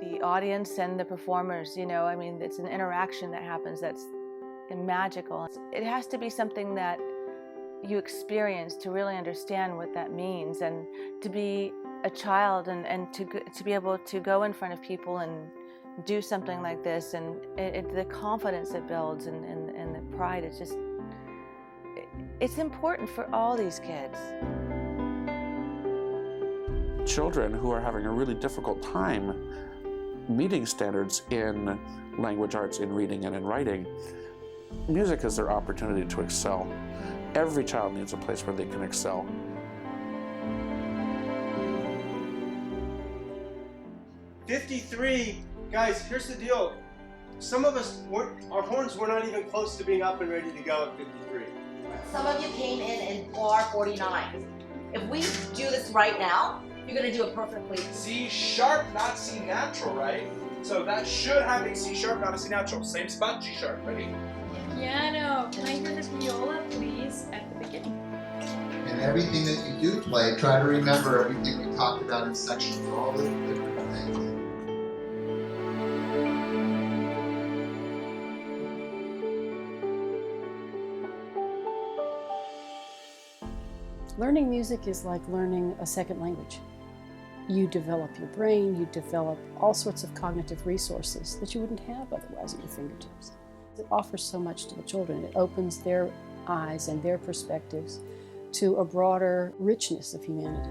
the audience and the performers, you know, I mean, it's an interaction that happens that's magical. It has to be something that you experience to really understand what that means, and to be a child and to be able to go in front of people and do something like this, and the confidence it builds and the pride, it's important for all these kids. Children who are having a really difficult time meeting standards in language arts, in reading and in writing, music is their opportunity to excel. Every child needs a place where they can excel. "53, guys, here's the deal. Some of us, our horns were not even close to being up and ready to go at 53. Some of you came in bar 49. If we do this right now, you're gonna do it perfectly. C sharp, not C natural, right? So that should have a C sharp, not a C natural. Same spot, G sharp, ready? Piano, can I hear the viola, please, at the beginning? And everything that you do play, try to remember everything we talked about in section, all the different things. Learning music is like learning a second language. You develop your brain, you develop all sorts of cognitive resources that you wouldn't have otherwise at your fingertips. It offers so much to the children. It opens their eyes and their perspectives to a broader richness of humanity.